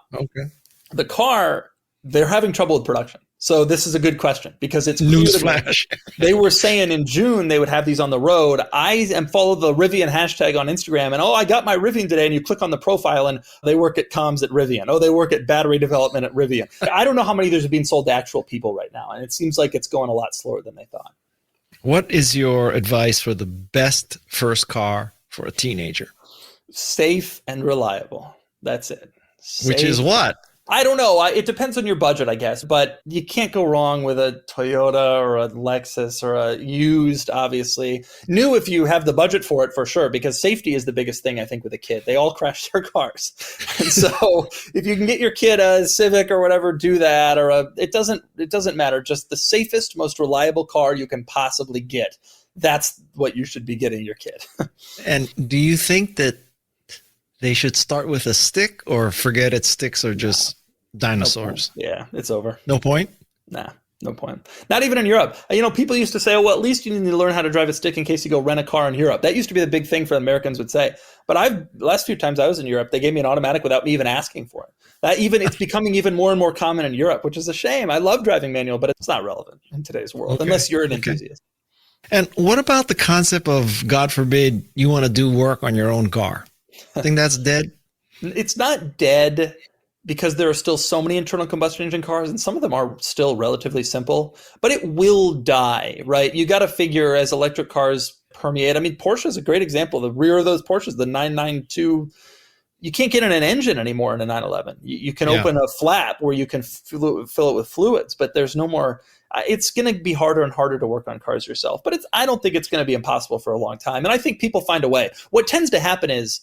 Speaker 3: the car, they're having trouble with production. So this is a good question because it's
Speaker 1: newsflash.
Speaker 3: They were saying in June they would have these on the road. I follow the Rivian hashtag on Instagram, and I got my Rivian today. And you click on the profile, and they work at comms at Rivian. Oh, they work at battery development at Rivian. I don't know how many of these are being sold to actual people right now, and it seems like it's going a lot slower than they thought.
Speaker 1: What is your advice for the best first car for a teenager?
Speaker 3: Safe and reliable. That's it.
Speaker 1: Which is what?
Speaker 3: I don't know. It depends on your budget, I guess, but you can't go wrong with a Toyota or a Lexus or a used, obviously. New if you have the budget for it, for sure, because safety is the biggest thing, I think, with a kid. They all crash their cars. And so if you can get your kid a Civic or whatever, do that. Or it doesn't matter. Just the safest, most reliable car you can possibly get. That's what you should be getting your kid.
Speaker 1: And do you think that they should start with a stick or forget it? Sticks are just dinosaurs.
Speaker 3: No, yeah, it's over.
Speaker 1: No point?
Speaker 3: Nah, no point. Not even in Europe. People used to say, well, at least you need to learn how to drive a stick in case you go rent a car in Europe. That used to be the big thing for Americans would say. But last few times I was in Europe, they gave me an automatic without me even asking for it. It's becoming even more and more common in Europe, which is a shame. I love driving manual, but it's not relevant in today's world, unless you're an enthusiast.
Speaker 1: And what about the concept of, God forbid, you want to do work on your own car? I think that's dead.
Speaker 3: It's not dead because there are still so many internal combustion engine cars, and some of them are still relatively simple, but it will die, right? You got to figure as electric cars permeate. I mean, Porsche is a great example. The rear of those Porsches, the 992, you can't get in an engine anymore in a 911. You can open a flap where you can fill it with fluids, but there's no more. It's going to be harder and harder to work on cars yourself, but I don't think it's going to be impossible for a long time. And I think people find a way. What tends to happen is,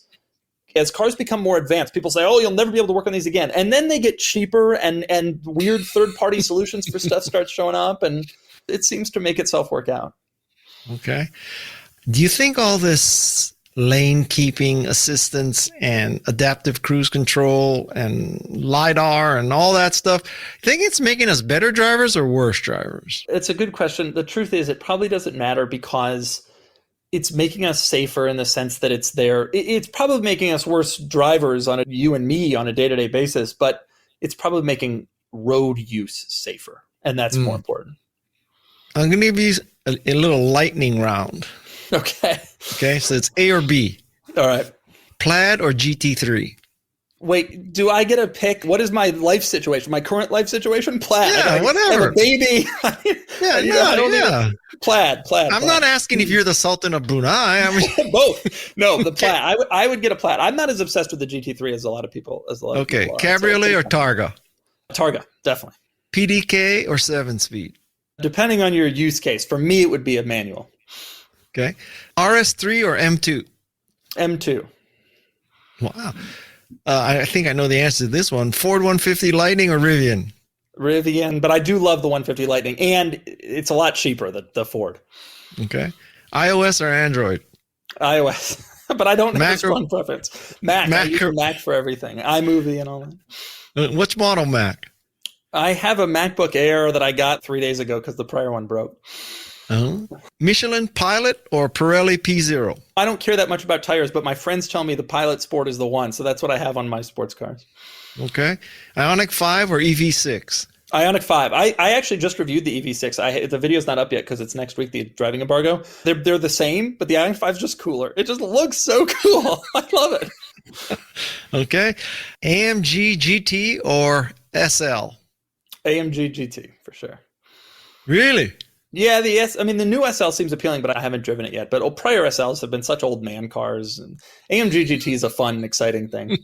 Speaker 3: as cars become more advanced, people say, oh, you'll never be able to work on these again. And then they get cheaper and weird third-party solutions for stuff starts showing up, and it seems to make itself work out.
Speaker 1: Okay. Do you think all this lane keeping assistance and adaptive cruise control and LiDAR and all that stuff, you think it's making us better drivers or worse drivers?
Speaker 3: It's a good question. The truth is it probably doesn't matter because it's making us safer in the sense that it's there. It's probably making us worse drivers you and me on a day-to-day basis, but it's probably making road use safer. And that's more important.
Speaker 1: I'm going to give you a little lightning round.
Speaker 3: Okay.
Speaker 1: Okay. So it's A or B.
Speaker 3: All right.
Speaker 1: Plaid or GT3?
Speaker 3: Wait, do I get a pick? What is my life situation? My current life situation? Plaid.
Speaker 1: Yeah, whatever.
Speaker 3: I have a baby. Plaid.
Speaker 1: I'm not asking if you're the Sultan of Brunei. I mean,
Speaker 3: both. No, the plaid. I would get a plaid. I'm not as obsessed with the GT3 as a lot of people.
Speaker 1: Okay, cabriolet or Targa?
Speaker 3: Targa, definitely.
Speaker 1: PDK or 7-speed?
Speaker 3: Depending on your use case. For me, it would be a manual.
Speaker 1: Okay. RS3 or M2?
Speaker 3: M2.
Speaker 1: Wow. I think I know the answer to this one. Ford 150 Lightning or Rivian?
Speaker 3: Rivian, but I do love the 150 Lightning, and it's a lot cheaper, the Ford.
Speaker 1: Okay. iOS or Android?
Speaker 3: iOS, but I don't
Speaker 1: Mac
Speaker 3: have a strong preference. Mac. I use Mac for everything. iMovie and all that.
Speaker 1: Which model Mac?
Speaker 3: I have a MacBook Air that I got 3 days ago because the prior one broke.
Speaker 1: Oh. Michelin Pilot or Pirelli P0?
Speaker 3: I don't care that much about tires, but my friends tell me the Pilot Sport is the one, so that's what I have on my sports cars.
Speaker 1: Okay. Ioniq 5 or EV6?
Speaker 3: Ioniq 5. I actually just reviewed the EV6. The video's not up yet because it's next week, the driving embargo. They're the same, but the Ioniq 5 is just cooler. It just looks so cool. I love it.
Speaker 1: Okay. AMG GT or SL?
Speaker 3: AMG GT, for sure.
Speaker 1: Really?
Speaker 3: Yeah, the new SL seems appealing, but I haven't driven it yet. But prior SLs have been such old man cars, and AMG GT is a fun, exciting thing.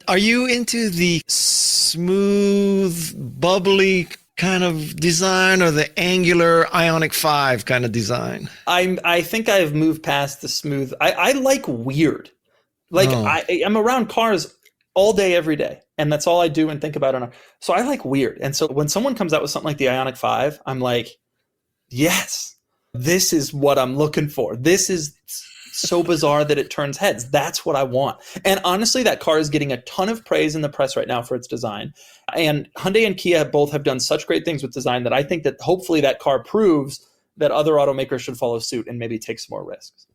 Speaker 3: Are
Speaker 1: you into the smooth, bubbly kind of design or the angular Ioniq 5 kind of design?
Speaker 3: I think I've moved past the smooth. I like weird. I'm around cars all day, every day. And that's all I do and think about. So I like weird. And so when someone comes out with something like the Ioniq 5, I'm like, yes, this is what I'm looking for. This is so bizarre that it turns heads. That's what I want. And honestly, that car is getting a ton of praise in the press right now for its design. And Hyundai and Kia both have done such great things with design that I think that hopefully that car proves that other automakers should follow suit and maybe take some more risks.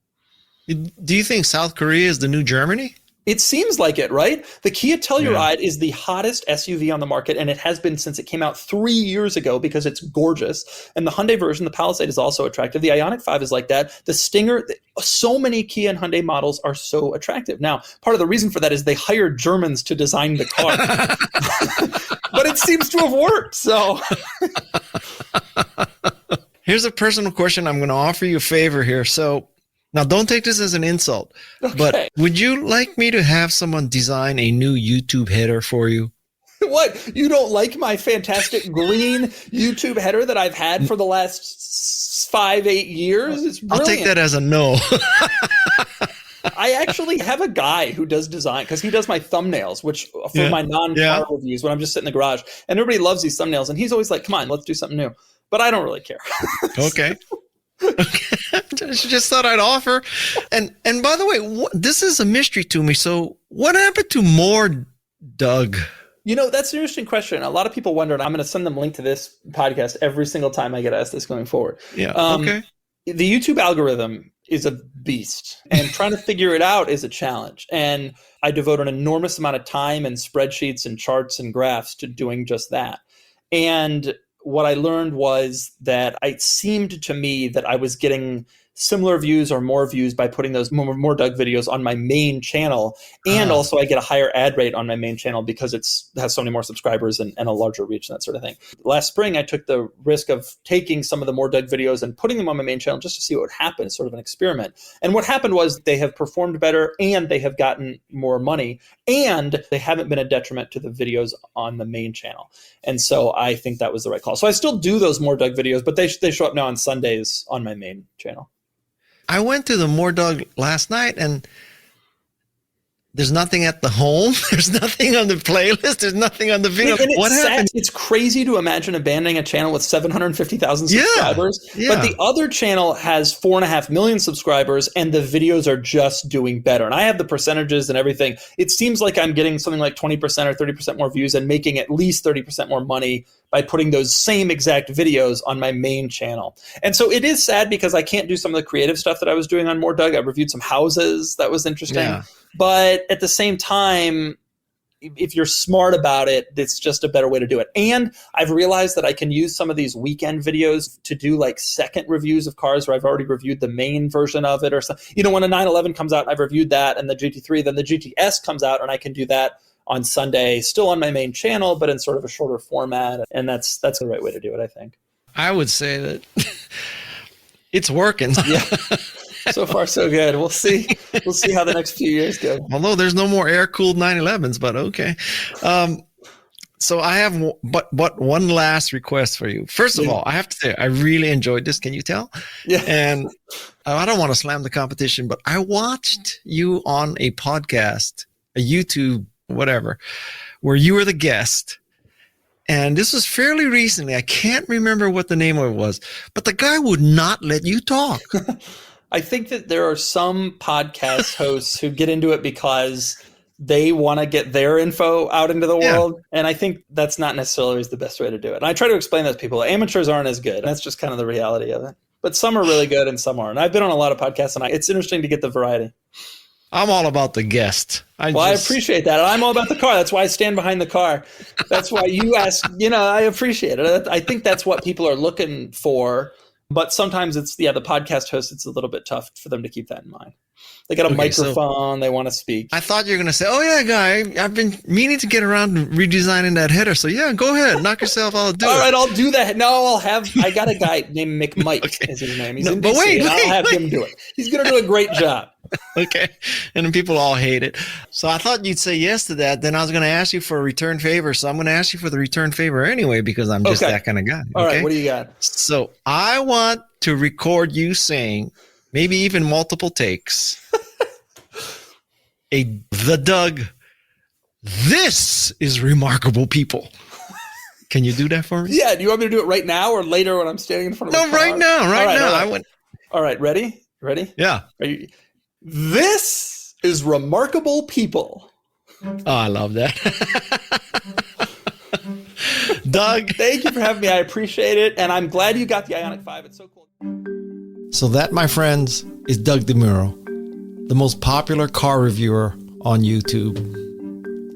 Speaker 1: Do you think South Korea is the new Germany?
Speaker 3: It seems like it, right? The Kia Telluride is the hottest SUV on the market, and it has been since it came out 3 years ago because it's gorgeous. And the Hyundai version, the Palisade, is also attractive. The Ioniq 5 is like that. The Stinger, so many Kia and Hyundai models are so attractive. Now, part of the reason for that is they hired Germans to design the car. But it seems to have worked, so...
Speaker 1: Here's a personal question. I'm going to offer you a favor here. So... Now, don't take this as an insult, but would you like me to have someone design a new YouTube header for you?
Speaker 3: What? You don't like my fantastic green YouTube header that I've had for the last 5-8 years? It's brilliant.
Speaker 1: I'll take that as a no.
Speaker 3: I actually have a guy who does design because he does my thumbnails, which for my non-car reviews when I'm just sitting in the garage. And everybody loves these thumbnails. And he's always like, come on, let's do something new. But I don't really care.
Speaker 1: Okay. Just thought I'd offer. And by the way, this is a mystery to me. So what happened to more Doug?
Speaker 3: You know, that's an interesting question. A lot of people wonder, and I'm going to send them a link to this podcast every single time I get asked this going forward.
Speaker 1: Yeah. Okay.
Speaker 3: The YouTube algorithm is a beast, and trying to figure it out is a challenge. And I devote an enormous amount of time and spreadsheets and charts and graphs to doing just that. And what I learned was that it seemed to me that I was getting similar views or more views by putting those more Doug videos on my main channel. And also I get a higher ad rate on my main channel because it has so many more subscribers and a larger reach and that sort of thing. Last spring, I took the risk of taking some of the more Doug videos and putting them on my main channel just to see what would happen, sort of an experiment. And what happened was they have performed better and they have gotten more money and they haven't been a detriment to the videos on the main channel. And so I think that was the right call. So I still do those more Doug videos, but they show up now on Sundays on my main channel.
Speaker 1: I went to the More Doug last night and there's nothing at the home. There's nothing on the playlist. There's nothing on the video. What happened?
Speaker 3: It's crazy to imagine abandoning a channel with 750,000 subscribers. Yeah. But the other channel has 4.5 million subscribers and the videos are just doing better. And I have the percentages and everything. It seems like I'm getting something like 20% or 30% more views and making at least 30% more money by putting those same exact videos on my main channel. And so it is sad because I can't do some of the creative stuff that I was doing on More Doug. I reviewed some houses. That was interesting. Yeah. But at the same time, if you're smart about it, it's just a better way to do it. And I've realized that I can use some of these weekend videos to do like second reviews of cars where I've already reviewed the main version of it or something. You know, when a 911 comes out, I've reviewed that, and the GT3, then the GTS comes out, and I can do that on Sunday, still on my main channel, but in sort of a shorter format. And that's the right way to do it, I think.
Speaker 1: I would say that it's working.
Speaker 3: Yeah. So far, so good. We'll see. We'll see how the next few years go.
Speaker 1: Although there's no more air-cooled 911s, but okay. So I have but one last request for you. First of all, I have to say, I really enjoyed this. Can you tell?
Speaker 3: Yeah.
Speaker 1: And I don't want to slam the competition, but I watched you on a podcast, a YouTube, whatever, where you were the guest. And this was fairly recently. I can't remember what the name of it was, but the guy would not let you talk.
Speaker 3: I think that there are some podcast hosts who get into it because they want to get their info out into the world. And I think that's not necessarily always the best way to do it. And I try to explain that to people. Amateurs aren't as good. That's just kind of the reality of it. But some are really good and some aren't. I've been on a lot of podcasts, and it's interesting to get the variety.
Speaker 1: I'm all about the guest.
Speaker 3: I appreciate that. I'm all about the car. That's why I stand behind the car. That's why you ask, I appreciate it. I think that's what people are looking for. But sometimes it's, the podcast host, it's a little bit tough for them to keep that in mind. They got a microphone. They want to speak.
Speaker 1: I thought you were going to say, oh, yeah, guy, I've been meaning to get around to redesigning that header. So, yeah, go ahead. Knock yourself out.
Speaker 3: All right, I'll do that. No, I got a guy named McMike is his name. He's in DC,
Speaker 1: wait,
Speaker 3: I'll have him do it. He's going to do a great job.
Speaker 1: Okay. And then people all hate it. So I thought you'd say yes to that. Then I was going to ask you for a return favor. So I'm going to ask you for the return favor anyway, because I'm just that kind of guy.
Speaker 3: All right. What do you got?
Speaker 1: So I want to record you saying, maybe even multiple takes, the Doug, this is remarkable people. Can you do that for me?
Speaker 3: Yeah. Do you want me to do it right now or later when I'm standing in front of the car?
Speaker 1: Right now.
Speaker 3: All right. Ready?
Speaker 1: Yeah.
Speaker 3: This is remarkable people.
Speaker 1: Oh, I love that. Doug.
Speaker 3: Thank you for having me. I appreciate it. And I'm glad you got the Ioniq 5. It's so cool.
Speaker 1: So that, my friends, is Doug DeMuro, the most popular car reviewer on YouTube.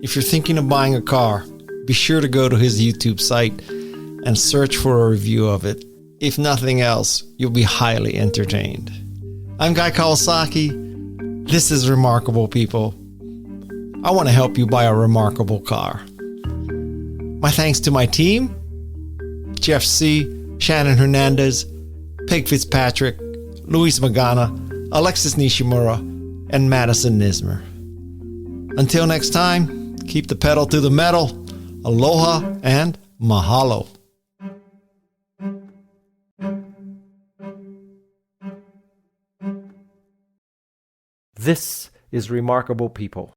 Speaker 1: If you're thinking of buying a car, be sure to go to his YouTube site and search for a review of it. If nothing else, you'll be highly entertained. I'm Guy Kawasaki. This is Remarkable People. I want to help you buy a remarkable car. My thanks to my team, Jeff C., Shannon Hernandez, Peg Fitzpatrick, Luis Magana, Alexis Nishimura, and Madison Nismer. Until next time, keep the pedal to the metal. Aloha and mahalo.
Speaker 6: This is Remarkable People.